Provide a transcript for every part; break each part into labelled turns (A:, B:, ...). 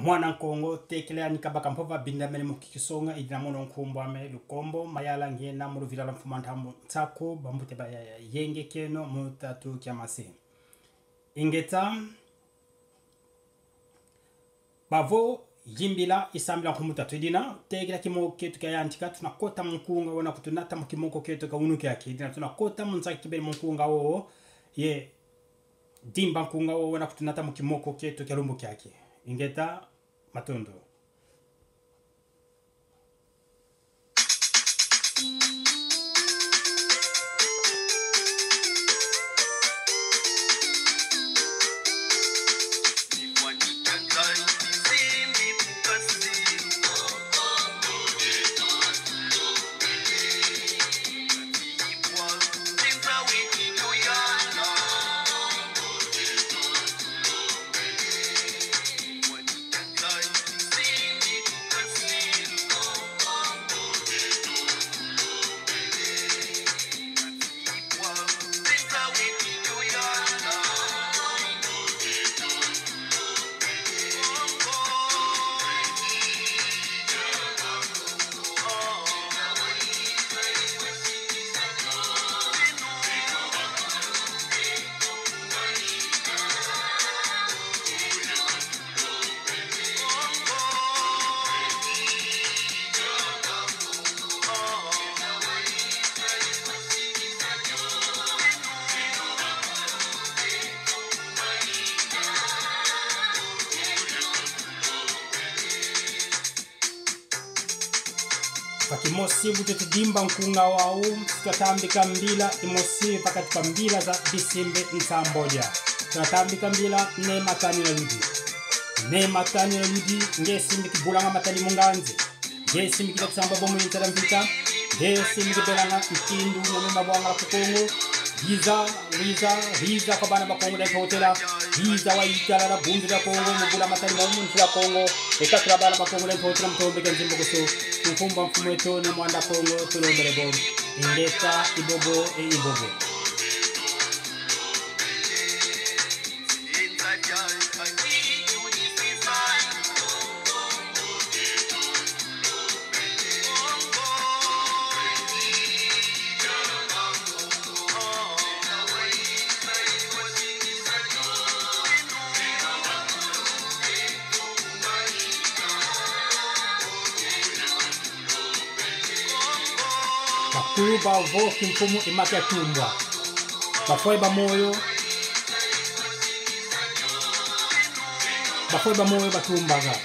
A: mwana Kongo tekela nikabaka mpova bindamene mukikisonga idina mono nkumbo ame lukombo mayala ngena mu ruvira la mfumantambo tsako bambute bayaya yenge keno mutatu kyamase ingeta bavo yimbila isambila kumutatu idina tekela kimo ketu kayantika tunakota mkunga wana kutunata mukimoko ketu kaunuke yake idina tunakota munzaki kibeli mkunga wo ye dimba mkunga wo wana kutunata mukimoko ketu kalumbu kyake ingeta matondo Fakimosi butete dimba nkunga wao tutatambika mbila imosi pakati pa mbila za bisimbe nsamboja tutatambika mbila ne matani na ludi ngesimbi kibulanga matani munganzi ngesimbi kilakusamba bomu yintara mpita ngesimbi kibelanga mtindu nyamema buanga la kukongo Riza kwa bana bakongo na hotela Riza wa itala na bundu la Kongo mubula matani maumuntu la Kongo ekakira bana bakongo na hotela mtombe kanjimbo kuso mfumba mfumo eto ni mwanda Kongo tulombele bomu ingeta ibobo ibobo Kuba vo kimfumu imaka tumba bafoi ba moyo batumbaga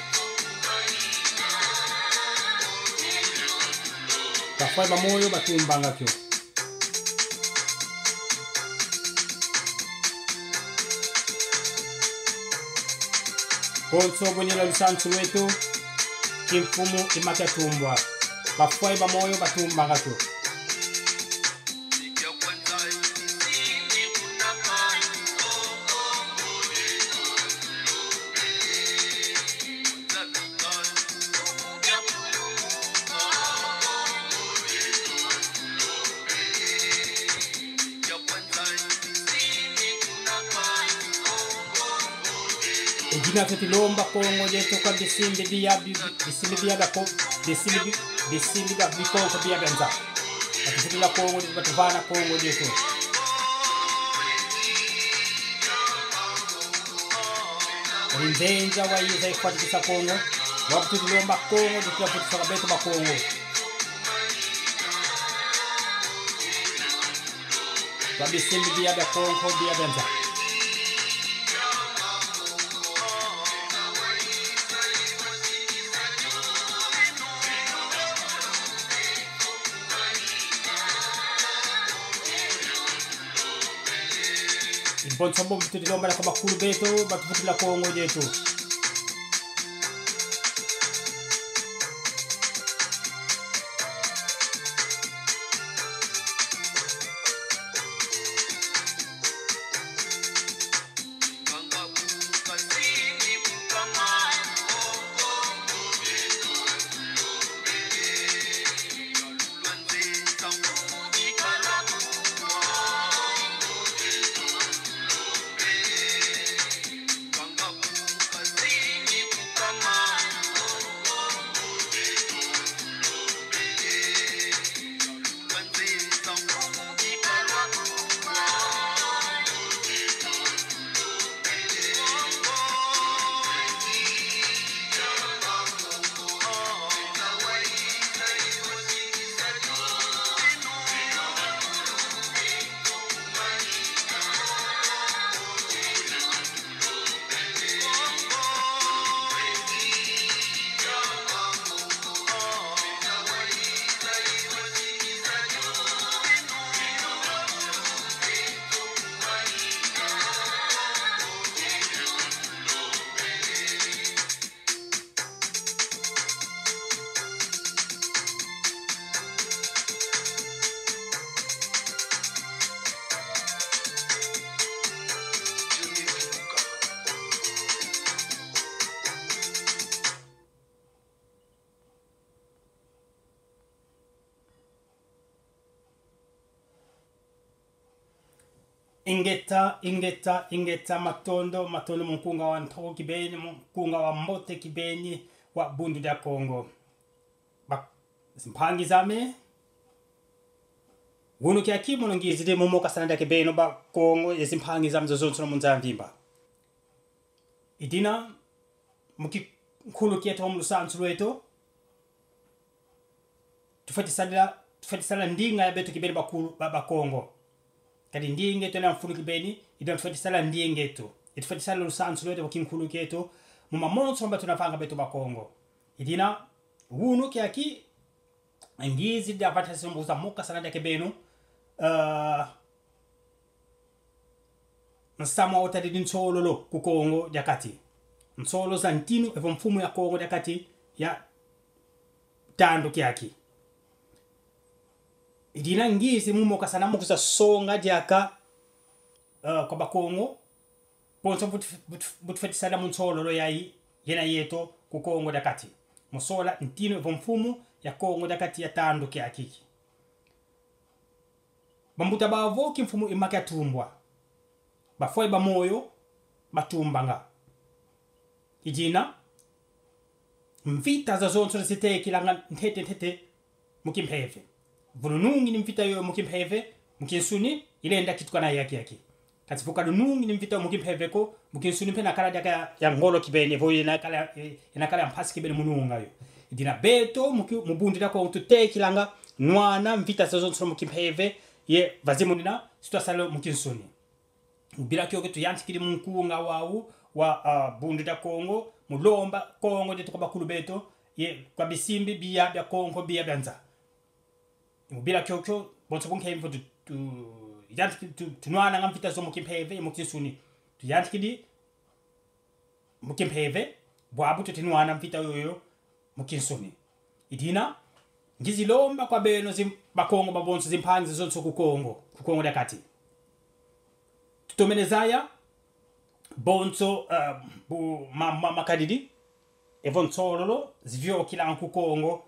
A: bafoi ba moyo batumbanga kyo Konso bonila lisansu wetu kimfumu imaka tumba bafoi ba moyo batumbanga kyo Ejina ketilomba Kongo jeto kwa bisimbi biya bikongo biya benza Atifitila Kongo jeto batuvana Kongo jeto Rinzenja wa iza ikwatisa Kongo Wakutilomba Kongo jeto wakutiswa kabeto ba Kongo Kwa bisimbi biya Kongo biya benza Bon sambo mtutilo mbala kama kulu beto batufutila Kongo jetu ingeta matondo mkunga wa ntoko kibeni mkunga wa mbote kibeni wa bundu ya Kongo simpangi zame wunu kia kimo ngizide mumoka sananda kibeni ba Kongo simpangi zame zozonso munzamvimba idina mukikulu kieto mulusansu lweto tufatisala ndinga ya beto kibeni bakulu ba Kongo kadi ndinge to na mfunu kibeni idon tufatisala ndinge to tufatisala lusansu lweto bakinkulu kieto muma monso mba tunafanga beto ba Kongo idina wunu kiaki ngizi da patasi mbuza muka sananda kibenu nsama otadi nsolo ku Kongo jakati nsolo za ntinu evo mfumu ya Kongo jakati ya tando kiaki idina ngizi mumo kasana mukusa songa jaka kwa bakongo ponso butfetisala munsolo yayi yena yeto ku Kongo dakati musola ntino evo mfumu ya Kongo dakati ya tando kiaki bambuta bavo ki mfumu imaka tumbwa bafoi ba moyo batumbanga ijina mvita za zonso zitekilanga ntete mukimpeve vununungi ni mvita yo mukimpeve mukinsuni ilenda kitukana yaki katifuka dunungi ni mvita mukimpeve ko mukinsuni pena kala daka ya ngolo kibene vo ina kala mpasi kibene mununga yo idina beto mubundira ko tutekilanga nwana mvita za zonso mukimpeve ye vazimunina sitwasalo mukinsuni ubila kyo ketu yantikiri munkunga wawu wa bundu da Kongo mulomba Kongo de tukoba kulubeto ye kwa bisimbi biya bya Kongo biya byanza ubila kyo bonso bunke mfu tu yantikiri tunwana ngamfita zo mukimpeve mukinsuni tu yantikiri mukimpeve bwabu tutinwana mfita yoyo mukinsuni idina ngizilomba kwa beno ba Kongo babonso zimpanzi zonso ku Kongo dakati tutomenezaya bonso makadidi evon sololo zivyo kila ku Kongo